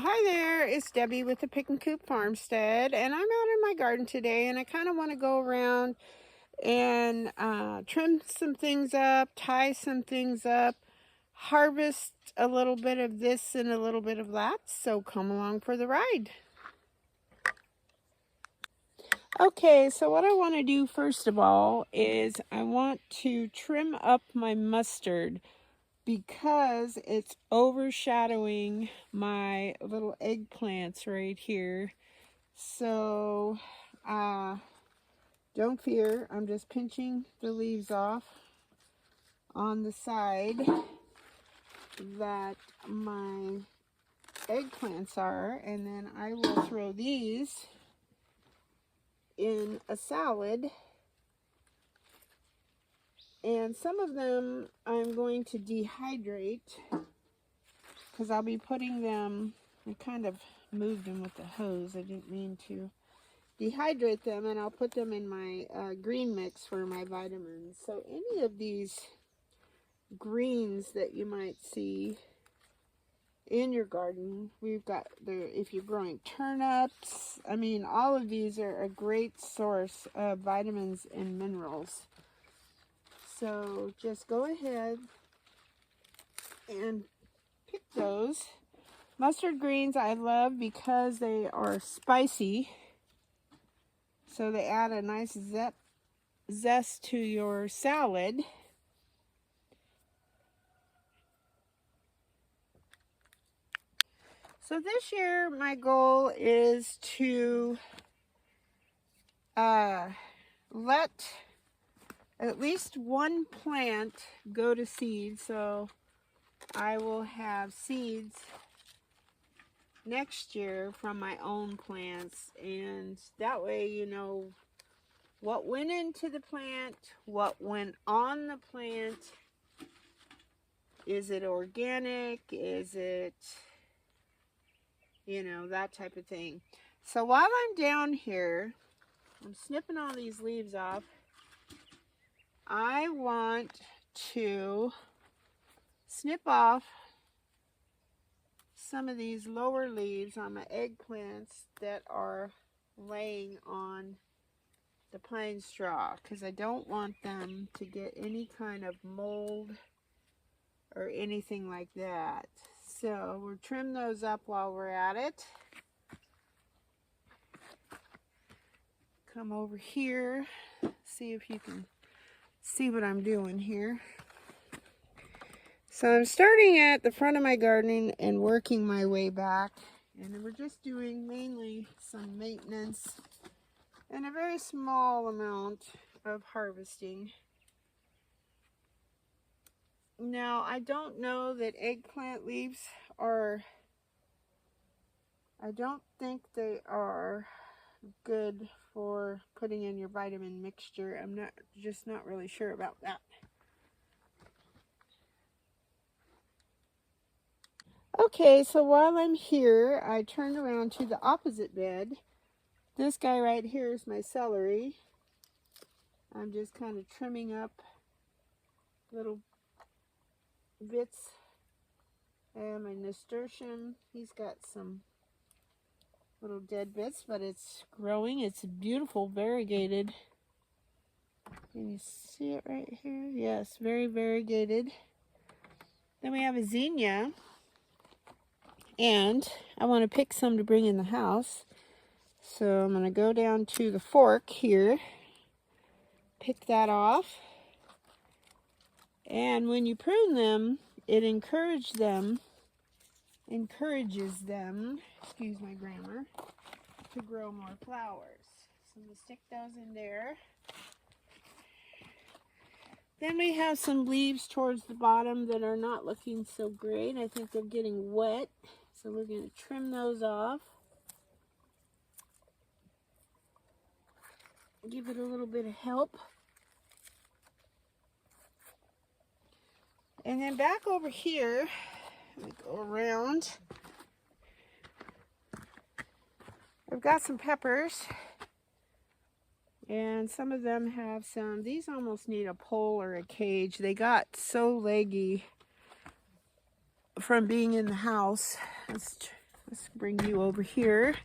Hi there, it's Debbie with the Pickin Coop Farmstead, and I'm out in my garden today, and I kind of want to go around and trim some things up, tie some things up, harvest a little bit of this and a little bit of that, so come along for the ride. Okay, so what I want to do first of all is I want to trim up my mustard because it's overshadowing my little eggplants right here. So don't fear, I'm just pinching the leaves off on the side that my eggplants are, and then I will throw these in a salad. And some of them I'm going to dehydrate because I'll be putting them, I kind of moved them with the hose, I didn't mean to. Dehydrate them, and I'll put them in my green mix for my vitamins. So any of these greens that you might see in your garden, we've got there. If you're growing turnips, I mean, all of these are a great source of vitamins and minerals. So just go ahead and pick those. Mustard greens I love because they are spicy. So they add a nice zest to your salad. So this year my goal is to let at least one plant go to seed. So I will have seeds next year from my own plants, and that way you know what went into the plant, what went on the plant. Is it organic? Is it, you know, that type of thing. So while I'm down here, I'm snipping all these leaves off. I want to snip off some of these lower leaves on my eggplants that are laying on the pine straw, because I don't want them to get any kind of mold or anything like that. So we'll trim those up while we're at it. Come over here, see if you can see what I'm doing here. So I'm starting at the front of my garden and working my way back, and we're just doing mainly some maintenance and a very small amount of harvesting. Now, I don't know that eggplant leaves are, I don't think they are good for putting in your vitamin mixture. I'm just not really sure about that. Okay, so while I'm here, I turned around to the opposite bed. This guy right here is my celery. I'm just kind of trimming up little bits. And my nasturtium, he's got some little dead bits, but it's growing. It's beautiful, variegated. Can you see it right here? Yes, very variegated. Then we have a zinnia, and I want to pick some to bring in the house. So I'm going to go down to the fork here, pick that off. And when you prune them, it encourages them, excuse my grammar, to grow more flowers. So I'm going to stick those in there. Then we have some leaves towards the bottom that are not looking so great. I think they're getting wet. So we're going to trim those off. Give it a little bit of help. And then back over here, let me go around. I've got some peppers. And some of them have some, these almost need a pole or a cage. They got so leggy from being in the house. Let's bring you over here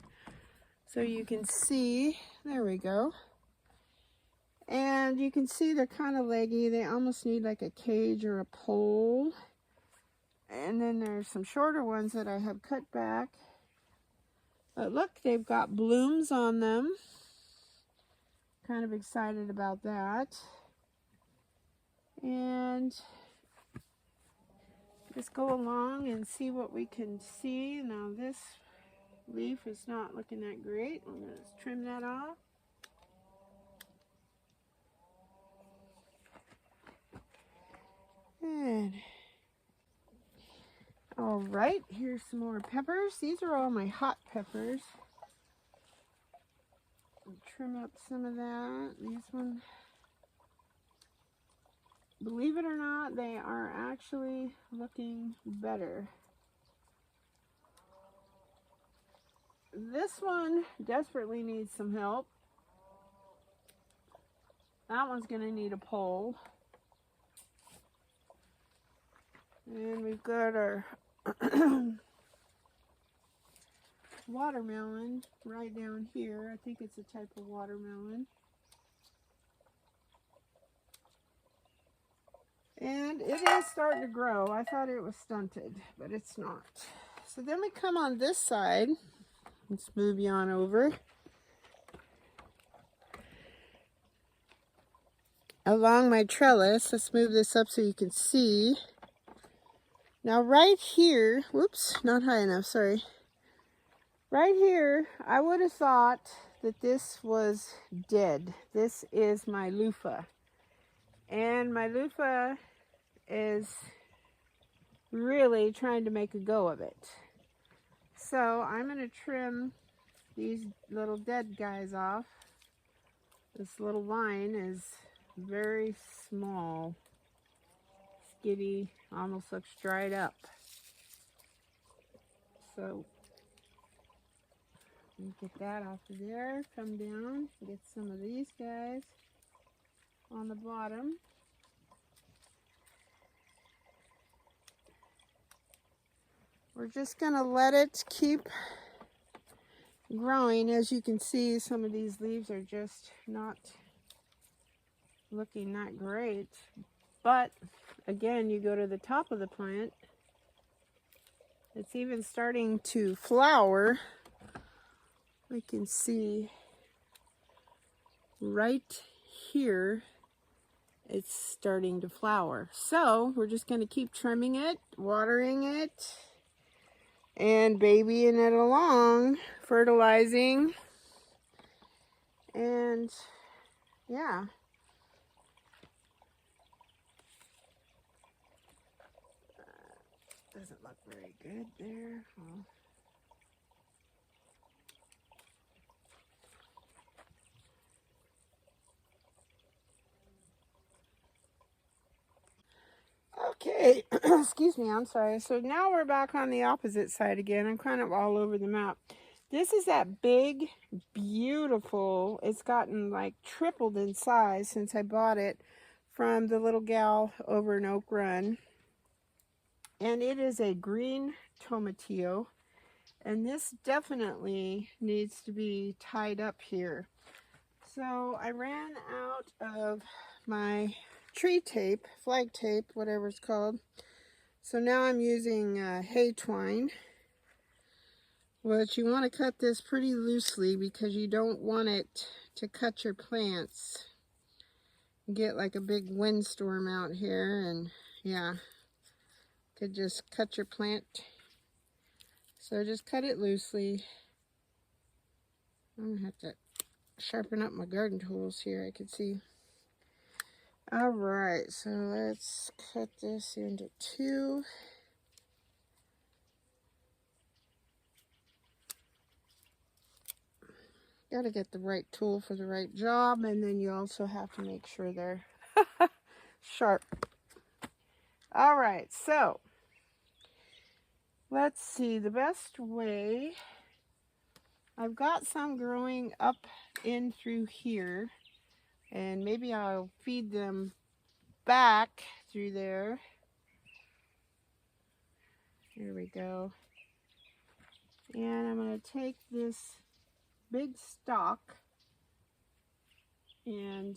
so you can see. There we go. And you can see they're kind of leggy. They almost need like a cage or a pole. And then there's some shorter ones that I have cut back. But look, they've got blooms on them. Kind of excited about that. And just go along and see what we can see. Now this leaf is not looking that great. I'm going to trim that off. Good. All right, here's some more peppers. These are all my hot peppers. I'll trim up some of that. These ones, believe it or not, they are actually looking better. This one desperately needs some help. That one's going to need a pole. And we've got our watermelon right down here. I think it's a type of watermelon. And it is starting to grow. I thought it was stunted, but it's not. So then we come on this side. Let's move you on over. Along my trellis, let's move this up so you can see. Now right here, whoops, not high enough, sorry. Right here, I would have thought that this was dead. This is my loofah. And my loofah is really trying to make a go of it. So I'm going to trim these little dead guys off. This little vine is very small. Skinny, almost looks dried up. So get that off of there, come down, get some of these guys on the bottom. We're just going to let it keep growing. As you can see, some of these leaves are just not looking that great. But again, you go to the top of the plant, it's even starting to flower. We can see right here it's starting to flower. So we're just going to keep trimming it, watering it, and babying it along, fertilizing, and yeah. Doesn't look very good there. Okay, excuse me, I'm sorry. So now we're back on the opposite side again. I'm kind of all over the map. This is that big, beautiful, it's gotten like tripled in size since I bought it from the little gal over in Oak Run. And it is a green tomatillo. And this definitely needs to be tied up here. So I ran out of my tree tape, flag tape, whatever it's called. So now I'm using hay twine. But you want to cut this pretty loosely because you don't want it to cut your plants. Get like a big windstorm out here and yeah, could just cut your plant. So just cut it loosely. I'm gonna have to sharpen up my garden tools here, I can see. All right, so let's cut this into two. Got to get the right tool for the right job, and then you also have to make sure they're sharp. All right, so let's see the best way. I've got some growing up in through here, and maybe I'll feed them back through there. Here we go. And I'm going to take this big stalk and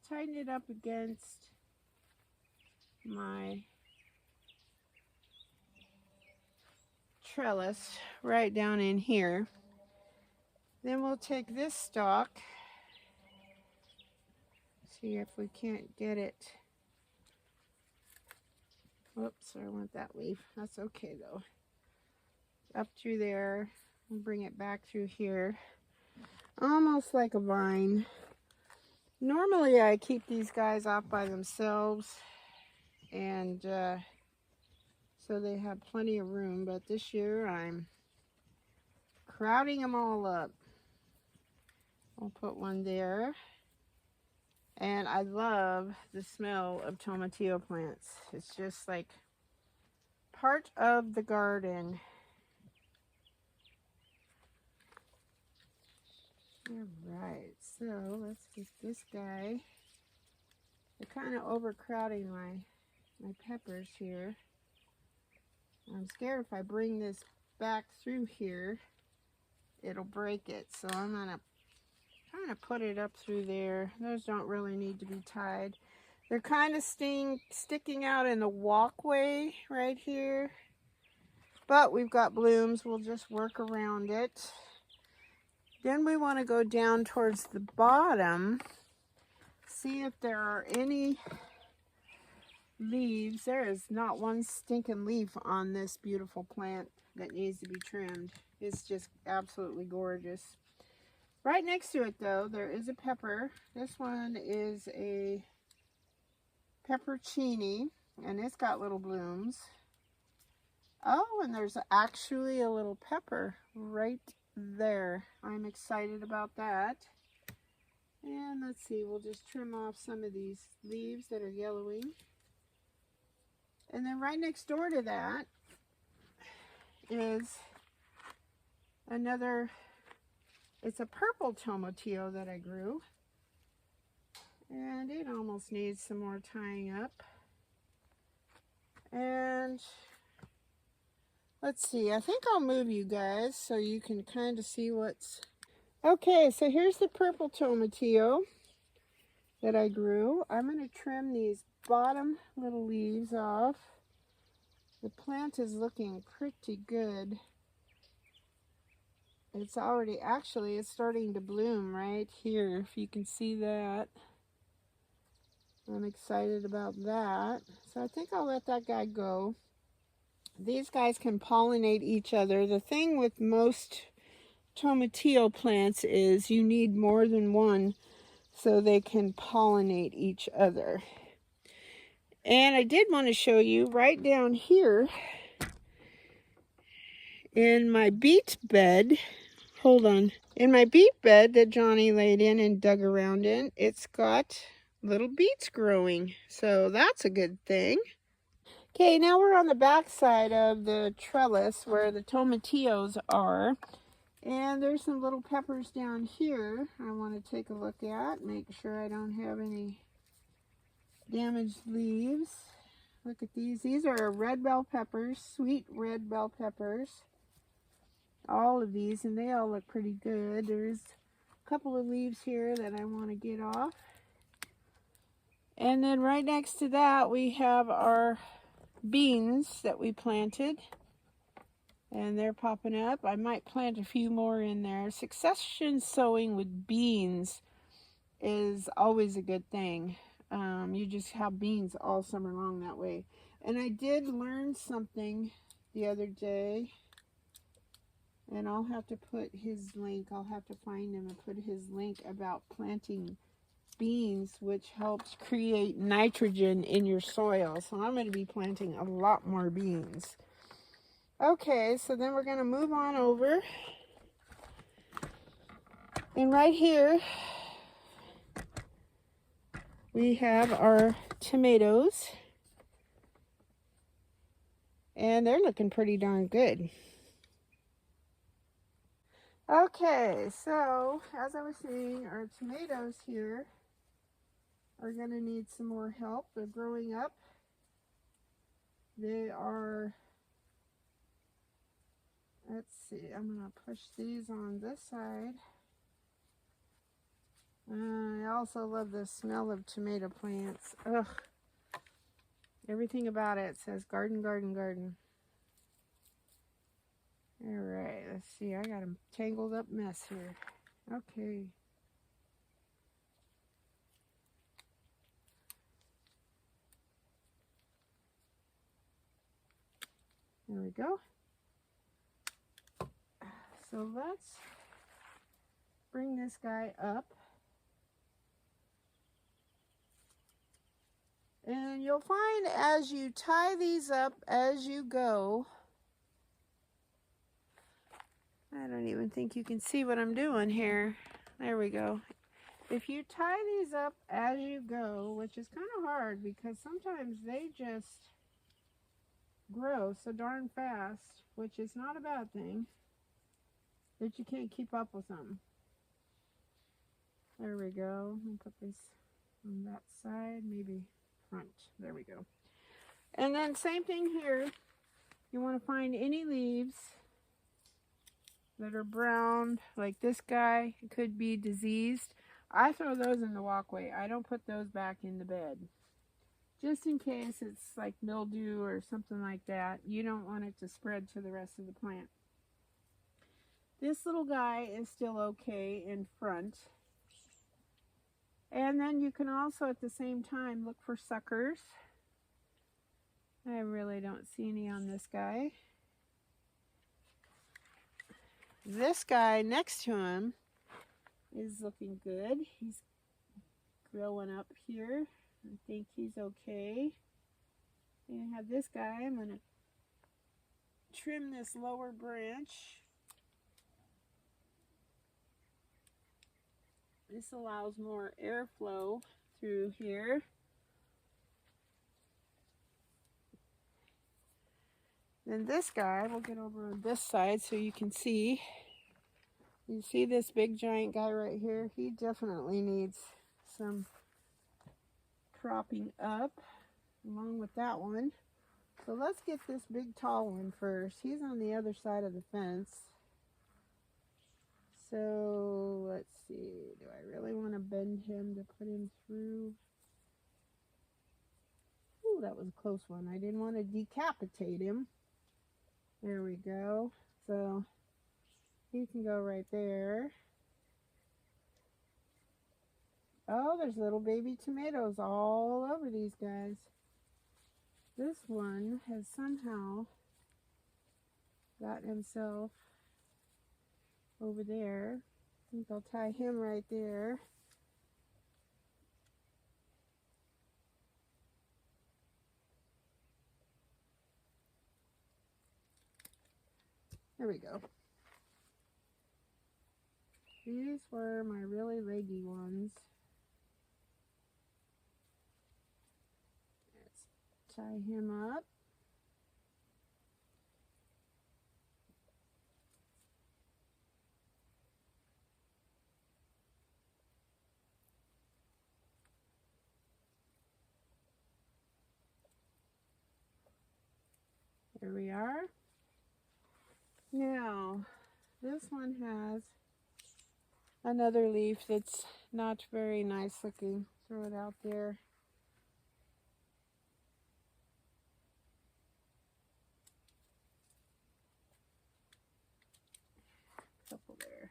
tighten it up against my trellis right down in here. Then we'll take this stalk, see if we can't get it. Whoops, I want that leaf. That's okay though. Up through there and bring it back through here. Almost like a vine. Normally I keep these guys off by themselves and so they have plenty of room, but this year I'm crowding them all up. I'll put one there. And I love the smell of tomatillo plants. It's just like part of the garden. Alright, so let's get this guy. They're kind of overcrowding my peppers here. I'm scared if I bring this back through here, it'll break it. So I'm going to kind of put it up through there. Those don't really need to be tied. They're kind of sticking out in the walkway right here. But we've got blooms. We'll just work around it. Then we want to go down towards the bottom. See if there are any leaves. There is not one stinking leaf on this beautiful plant that needs to be trimmed. It's just absolutely gorgeous. Right next to it though, there is a pepper. This one is a peppercini and it's got little blooms. Oh, and there's actually a little pepper right there. I'm excited about that. And let's see, we'll just trim off some of these leaves that are yellowing. And then right next door to that is another, it's a purple tomatillo that I grew. And it almost needs some more tying up. And let's see, I think I'll move you guys so you can kind of see what's... Okay, so here's the purple tomatillo that I grew. I'm going to trim these bottom little leaves off. The plant is looking pretty good. It's already, actually, it's starting to bloom right here, if you can see that. I'm excited about that. So I think I'll let that guy go. These guys can pollinate each other. The thing with most tomatillo plants is you need more than one so they can pollinate each other. And I did want to show you right down here in my beet bed, hold on, in my beet bed that Johnny laid in and dug around in, it's got little beets growing. So that's a good thing. Okay, now we're on the back side of the trellis where the tomatillos are. And there's some little peppers down here I want to take a look at, make sure I don't have any damaged leaves. Look at these. These are red bell peppers, sweet red bell peppers. All of these, and they all look pretty good. There's a couple of leaves here that I want to get off. And then right next to that we have our beans that we planted. And they're popping up. I might plant a few more in there. Succession sowing with beans is always a good thing. You just have beans all summer long that way. And I did learn something the other day. And I'll have to put his link. I'll have to find him and put his link about planting beans, which helps create nitrogen in your soil. So I'm going to be planting a lot more beans. Okay, so then we're going to move on over. And right here, we have our tomatoes. And they're looking pretty darn good. Okay, so as I was saying, our tomatoes here are going to need some more help. They're growing up. They are Let's see, I'm going to push these on this side. I also love the smell of tomato plants. Ugh. Everything about it says garden, garden, garden. All right, let's see. I got a tangled up mess here. Okay. There we go. So let's bring this guy up. And you'll find as you tie these up as you go, I don't even think you can see what I'm doing here. There we go. If you tie these up as you go, which is kind of hard because sometimes they just grow so darn fast, which is not a bad thing, that you can't keep up with them. There we go. I'll put this on that side, maybe front. There we go. And then same thing here. You want to find any leaves that are brown, like this guy. It could be diseased. I throw those in the walkway. I don't put those back in the bed. Just in case it's like mildew or something like that. You don't want it to spread to the rest of the plant. This little guy is still okay in front. And then you can also at the same time look for suckers. I really don't see any on this guy. This guy next to him is looking good. He's growing up here. I think he's okay. And I have this guy. I'm going to trim this lower branch. This allows more airflow through here. Then this guy, we'll get over on this side so you can see. You see this big giant guy right here? He definitely needs some propping up along with that one. So let's get this big tall one first. He's on the other side of the fence. So let's see, do I really want to bend him to put him through? Ooh, that was a close one. I didn't want to decapitate him. There we go. So he can go right there. Oh, there's little baby tomatoes all over these guys. This one has somehow got himself over there. I think I'll tie him right there. There we go. These were my really leggy ones. Let's tie him up. There we are. Now, this one has another leaf that's not very nice looking. Throw it out there. Couple there.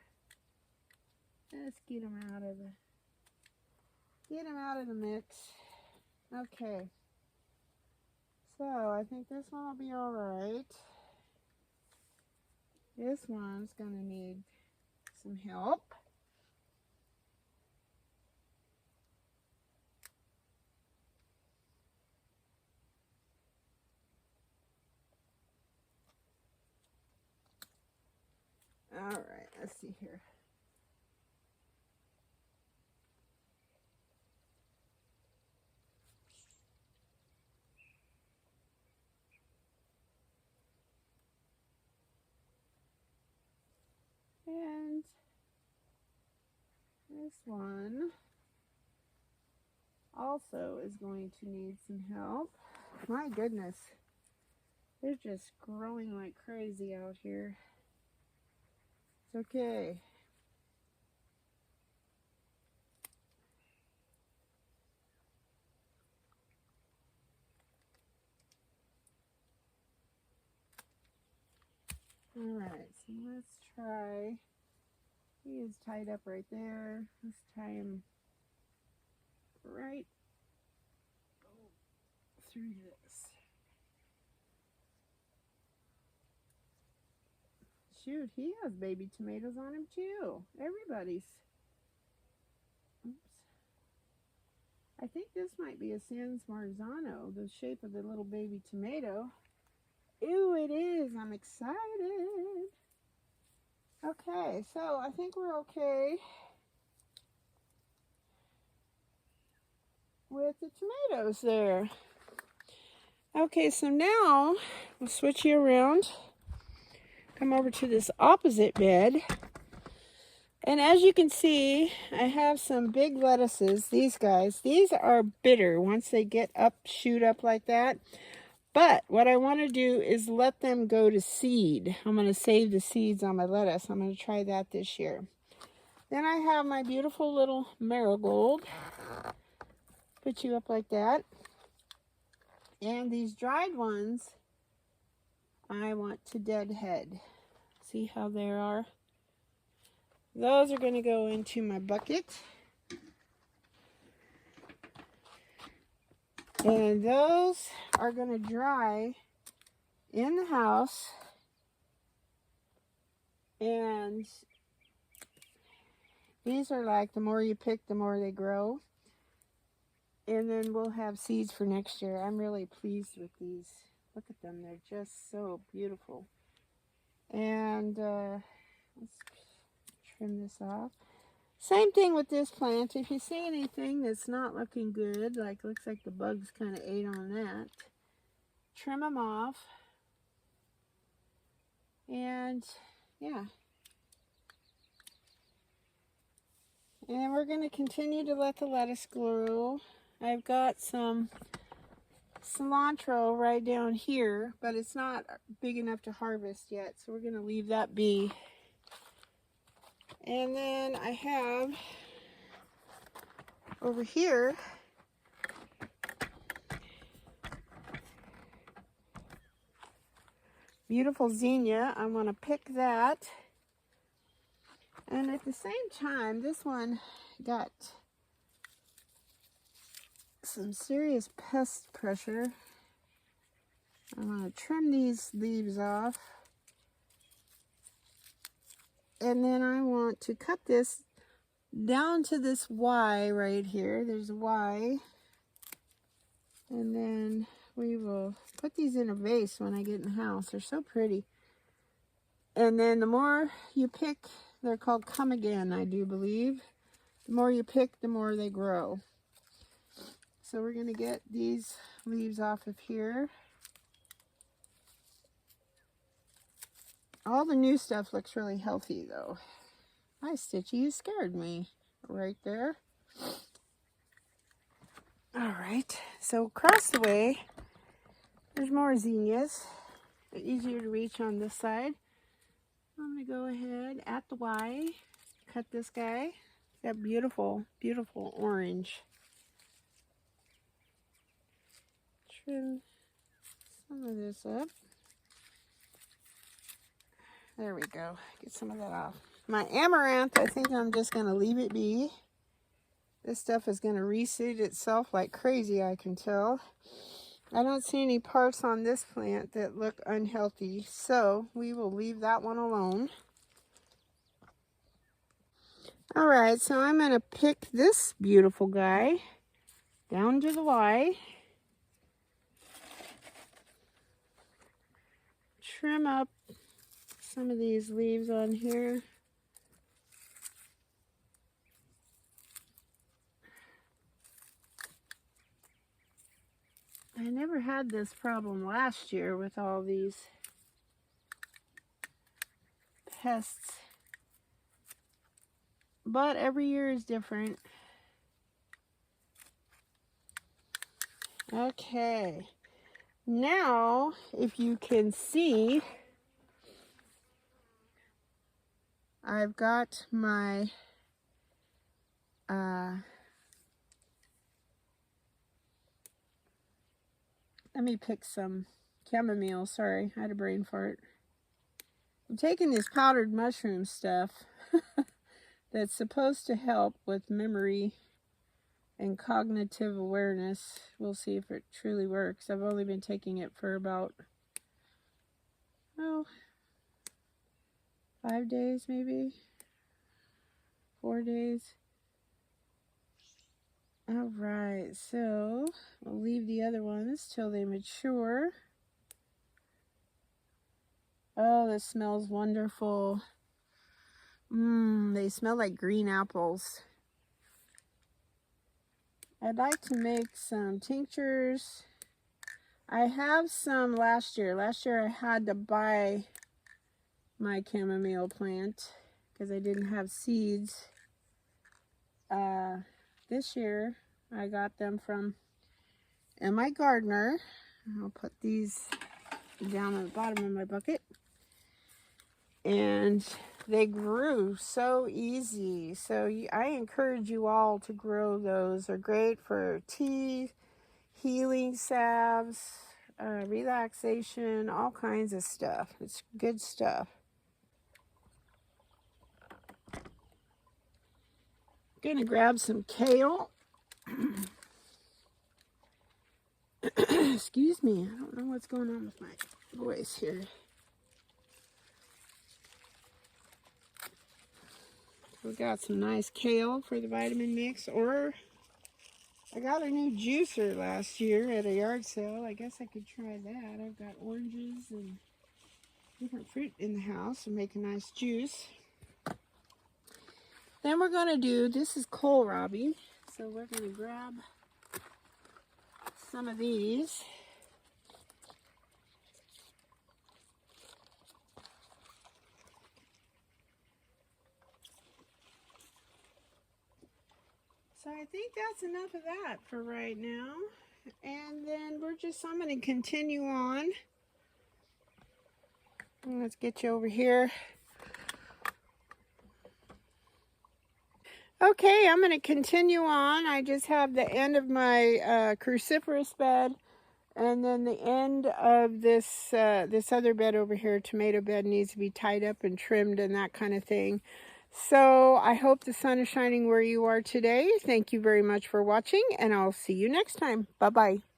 Let's get them out of the mix. Okay. So I think this one will be all right. This one's going to need some help. All right, let's see here. And this one also is going to need some help. My goodness, they're just growing like crazy out here. It's okay. Alright, so let's try. He is tied up right there. Let's tie him right through this. Shoot, he has baby tomatoes on him too. Everybody's. Oops. I think this might be a Sans Marzano, the shape of the little baby tomato. Ew, it is. I'm excited. Okay, so I think we're okay with the tomatoes there. Okay, so now we'll switch you around. Come over to this opposite bed. And as you can see, I have some big lettuces. These guys, these are bitter once they get up, shoot up like that. But what I want to do is let them go to seed. I'm going to save the seeds on my lettuce. I'm going to try that this year. Then I have my beautiful little marigold. Put you up like that. And these dried ones, I want to deadhead. See how they are? Those are going to go into my bucket. And those are going to dry in the house. And these are like, the more you pick, the more they grow. And then we'll have seeds for next year. I'm really pleased with these. Look at them. They're just so beautiful. And let's trim this off. Same thing with this plant. If you see anything that's not looking good, like looks like the bugs kind of ate on that, trim them off. And yeah. And we're going to continue to let the lettuce grow. I've got some cilantro right down here, but it's not big enough to harvest yet, so we're going to leave that be. And then I have over here beautiful zinnia. I want to pick that. And at the same time, this one got some serious pest pressure. I want to trim these leaves off. And then I want to cut this down to this Y right here. There's a Y. And then we will put these in a vase when I get in the house. They're so pretty. And then the more you pick, they're called come again, I do believe. The more you pick, the more they grow. So we're going to get these leaves off of here. All the new stuff looks really healthy though. Hi Stitchy, you scared me right there. Alright, so across the way, there's more zinnias. They're easier to reach on this side. I'm going to go ahead at the Y, cut this guy. That beautiful, beautiful orange. Trim some of this up. There we go. Get some of that off. My amaranth, I think I'm just going to leave it be. This stuff is going to reseed itself like crazy, I can tell. I don't see any parts on this plant that look unhealthy, so we will leave that one alone. Alright, so I'm going to pick this beautiful guy down to the Y. Trim up some of these leaves on here. I never had this problem last year with all these pests, but every year is different. Okay, now if you can see, I've got my let me pick some chamomile. Sorry, I had a brain fart. I'm taking this powdered mushroom stuff that's supposed to help with memory and cognitive awareness. We'll see if it truly works. I've only been taking it for about, 5 days maybe, 4 days. All right, so we'll leave the other ones till they mature. Oh, this smells wonderful. They smell like green apples. I'd like to make some tinctures. I have some last year. Last year I had to buy my chamomile plant because I didn't have seeds. This year I got them from my gardener. I'll put these down on the bottom of my bucket. And they grew so easy. So I encourage you all to grow those. They're great for tea, healing salves, relaxation, all kinds of stuff. It's good stuff. Gonna grab some kale. Excuse me, I don't know what's going on with my voice here. We got some nice kale for the vitamin mix, or I got a new juicer last year at a yard sale. I guess I could try that. I've got oranges and different fruit in the house and make a nice juice. Then we're going to do, this is kohlrabi, so we're going to grab some of these. So I think that's enough of that for right now. And then I'm going to continue on. Let's get you over here. Okay, I'm going to continue on. I just have the end of my cruciferous bed, and then the end of this this other bed over here, tomato bed, needs to be tied up and trimmed and that kind of thing. So I hope the sun is shining where you are today. Thank you very much for watching, and I'll see you next time. Bye-bye.